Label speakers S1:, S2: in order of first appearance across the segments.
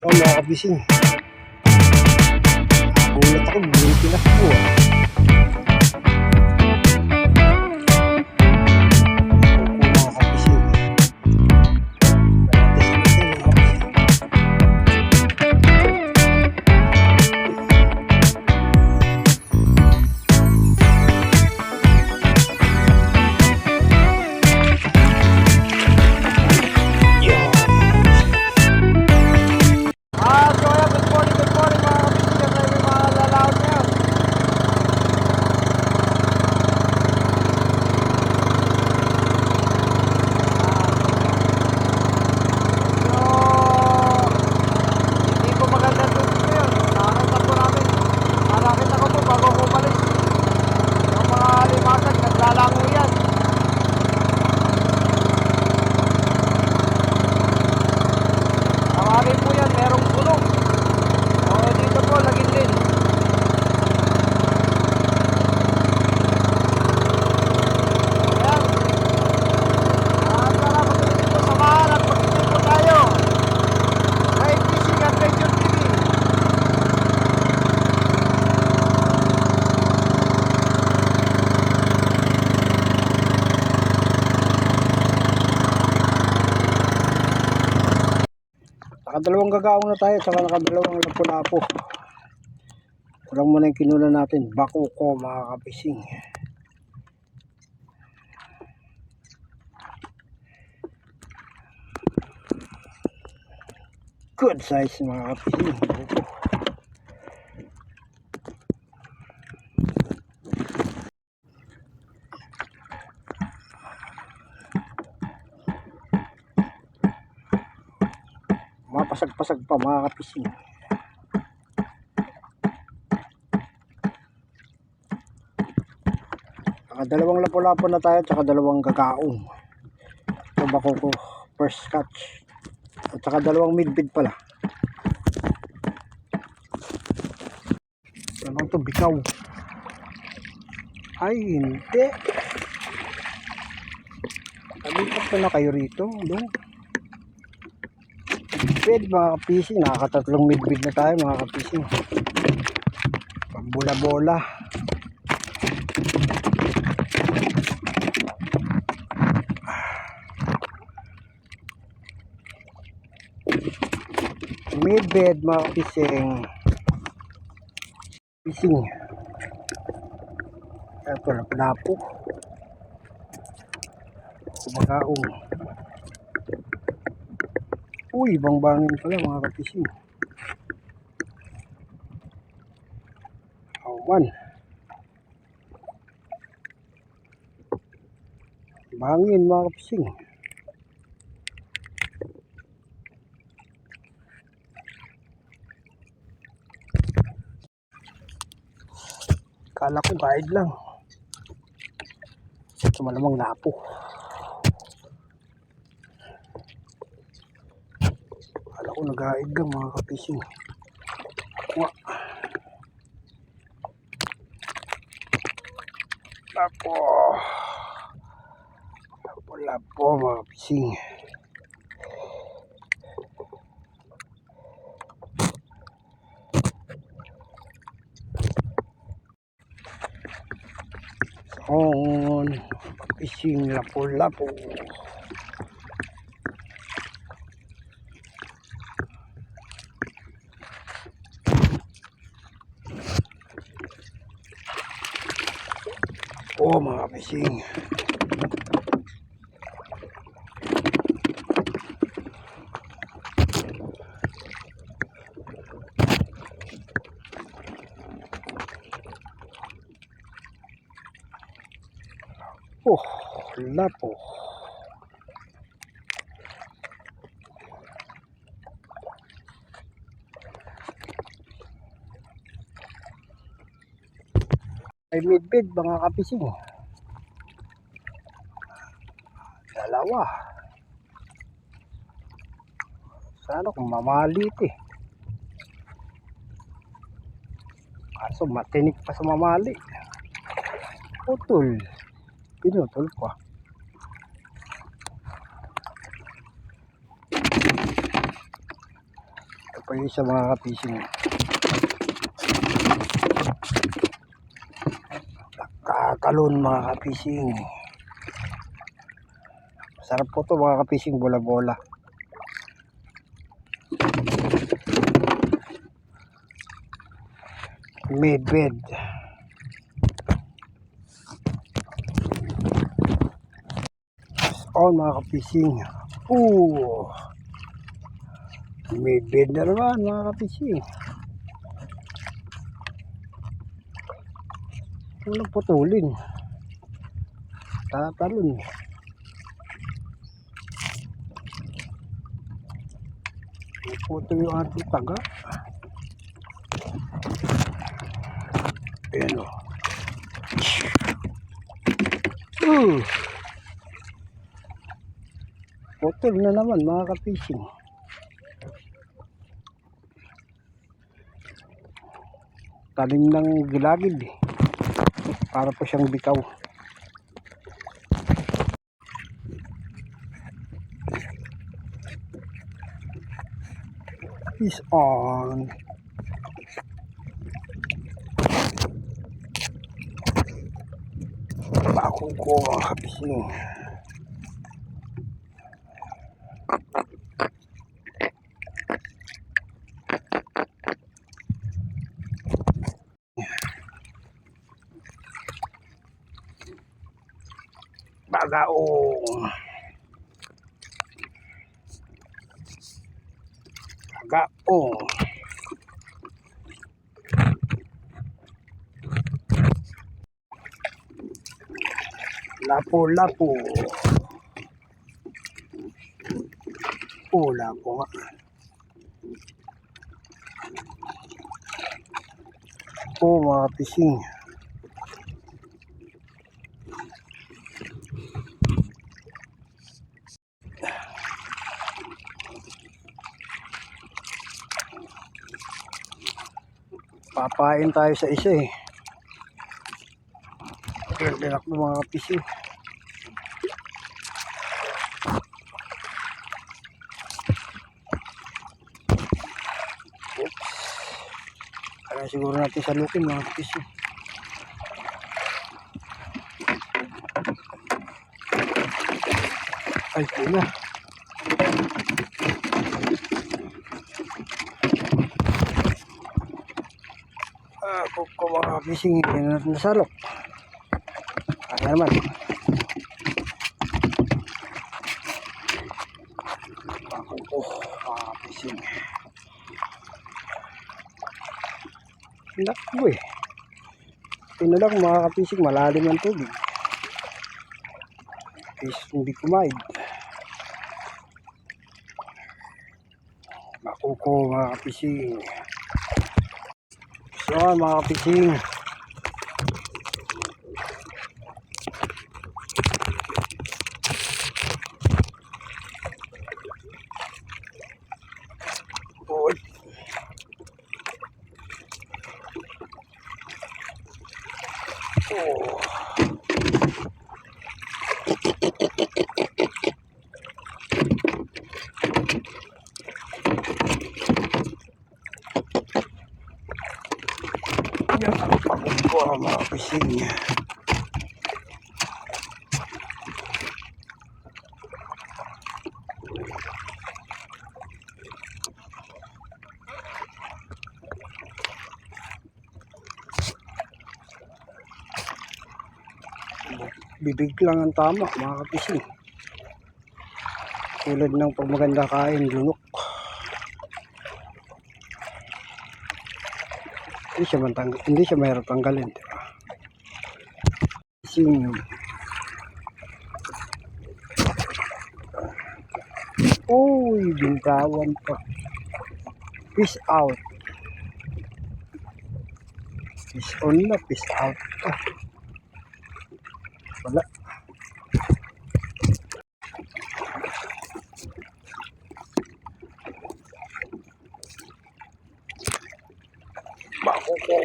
S1: Oh, mga kabising. Nagulat ako, biglang tinakbo ah. Opo, mga kabising. Practice natin, mga kabising. Yan.
S2: So ayan, good morning mga kabisig. At may mga lalaon ngayon. So, hindi po maganda tubig ngayon. Nakakita po namin. Nakakita ko po bago ko umalis. Yung mga limasag, naglalango yan. Tawagin po yan, merong gulong. So dito po, laging din. Ayan. Tara, patuloy po samahan at pag-ibig po tayo. Right Fishing Adventure TV.
S1: Nakadalawang gagaong na tayo, saka nakadalawang lapu-lapo. Kulang muna yung kinuna natin. Bakuko, mga kabising. Good size, mga kabising. Bakuko. Mapasag-pasag pa, mga kapising. Dalawang lapu-lapo na tayo, tsaka dalawang gagaong. Ito Bakuko first catch. At saka dalawang midbid pala. Ano to, bikaw? Ay, hindi. Nalipat na kayo rito, no? Midbid, mga kapising. Nakakatatlong midbid na tayo, mga kapising. Pambola-bola. Midbid, mga kapising. Pising. Ito, lapu-lapo. Kumagaong. Uy, ibang bangin pala, mga kapising. Awan. Bangin, mga kapising. Kala ko guide lang. Ito malamang lapo. Kala ko nag-guide lang, mga kapising. Wah. Lapo. Lapo, mga kapising. On. Kapising, lapo-lapo. Oh, mga kapising. Oh, lapo. Ay midbid, mga kapising. Dalawa. Sana kung mamalit eh. Kaso matinik pa sa mamali. Putol. Pinutol pa. pa yung isa mga kapising. Kakalon mga kapising. Sarap po to mga kapising, bola-bola. Medved. On mga kapising. Medved na naman mga kapising. Walang putulin. Tatalon. Puto yung ating taga. Ayan o. Putol na naman mga kapising. Talim ng gilagid eh. Para po siyang bitaw. Fish on. Bako ko mga kapising. Bagaong. Bagaong. Lapo-lapo. Lapo nga. Mga kapising. Papain tayo sa isa eh. Tiyak ng mga kapising. Oops. Kaya siguro natin salukin mga kapising. Ay, pula. Kung mga kapising, hindi na natin nasalok. Kaya naman. Mga kapising. Nakbo eh. Ito na lang mga kapising, malalim ang tubig. Is hindi kumain. Makuko mga kapising. So mga kapising. Oy. Yan ang pagkukuha mga kapising. Bibig lang ang tama mga kapising. Tulad ng pag maganda kain, lunok. Hindi siya mahirap tanggalin, diba? Sing. Uy, bintawan pa. Peace out. Peace on na, peace out pa. Wala. Bako ko.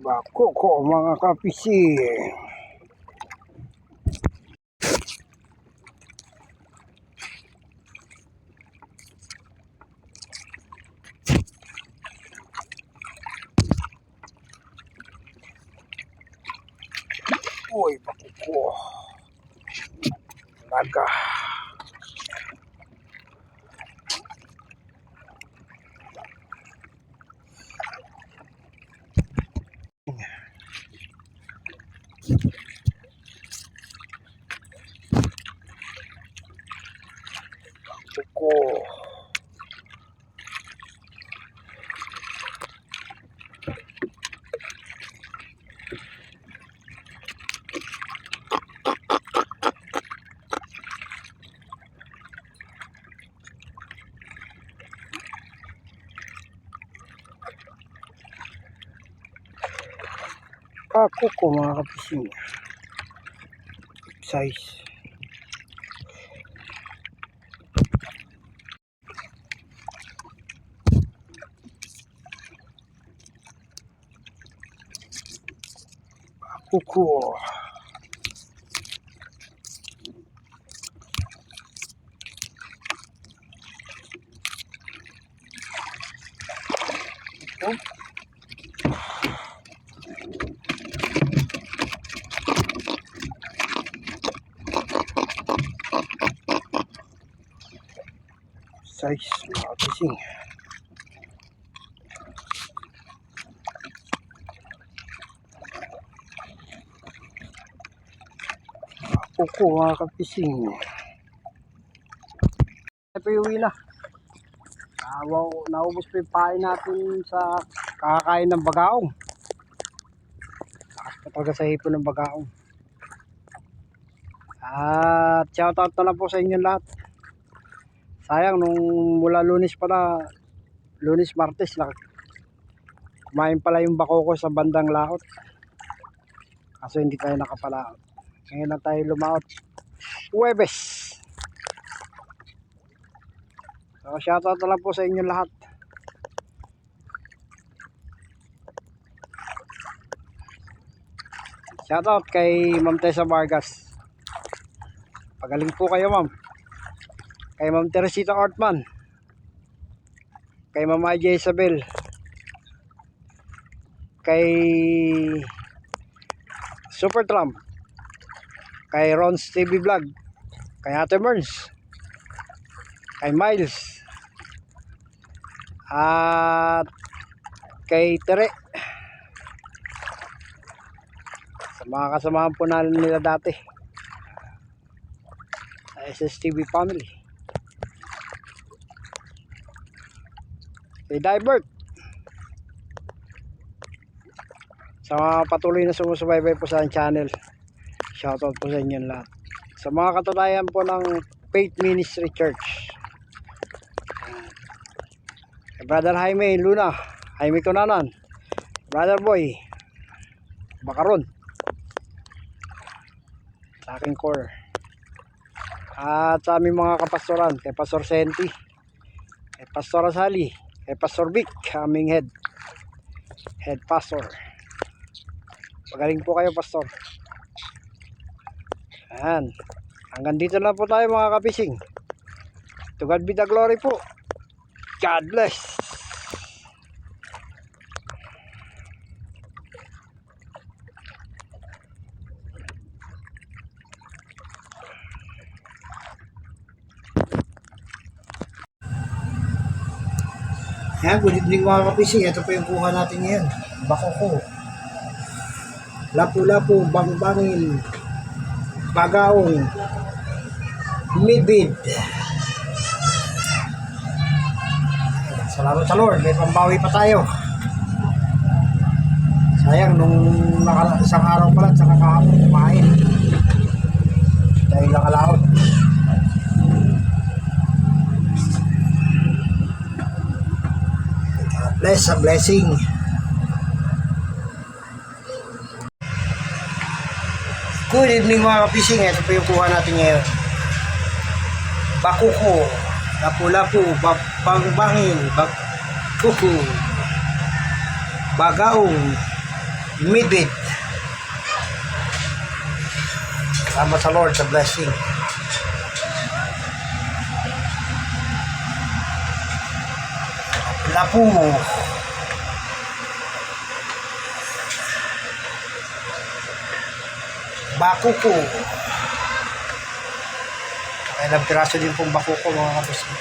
S1: Bakoko mga kapising. Uy, bakoko. Naga. Bakoko. Bakoko mga kapising. Size. Bakoko. Oh. Size mga kapising. Bakoko mga kapising. Ito yung uwi na. Naubos pa yung pain natin sa kakakain ng bagaong. Lakas pa talaga sa hipon ng bagaong. At shoutout na lang po sa inyo lahat. Sayang nung mula Lunes pala, Lunes Martes lang, kumain pala yung bakoko sa bandang laot. Kaso hindi tayo nakapalaot. Ngayon lang tayo lumaot. Huwebes. So shoutout na lang po sa inyo lahat. Shoutout kay Ma'am Tessa Vargas. Pagaling po kayo, ma'am. Kay Ma'am Teresita Ortman. Kay Ma'am Aya Isabel. Kay Super Trump. Kay Ron's TV Vlog. Kay Ate Merns. Kay Miles. At kay Tere. Sa mga kasamahan po nila dati. Sa SSTV family. Kay Divert. Sa mga patuloy na sumusubaybay po sa channel, shoutout po sa inyo lahat. Sa mga katunayan po ng Faith Ministry Church, kay Brother Jaime Luna, Jaime Cunanan, Brother Boy Bakaron, sa aking core, at sa aming mga kapastoran, kay Pastor Senti, kay Pastor Asali, kay Pastor Vic, aming head pastor. Pagaling po kayo, pastor. Ayan. Hanggang dito lang po tayo mga kapising. To God be the glory po. God bless. Ayan, good evening mga kapising. Ito po yung kuha natin ngayon. Bakoko. Lapu-lapu, bang-bangin, bagaong, midbid. Salamat sa Lord, may pambawi pa tayo. Sayang, nung isang araw pala, tsaka kahapon kumain. Dahil nakalaot. Bless, a blessing. Good evening mga kapising. Ito po yung kuha natin ngayon. Bakoko, lapu-lapu, bang-bangin, bakoko, bagaong, midweed. Salamat sa Lord sa blessing. Lapu. Bakuko. May ilang piraso din pong bakuko mga kabisnes.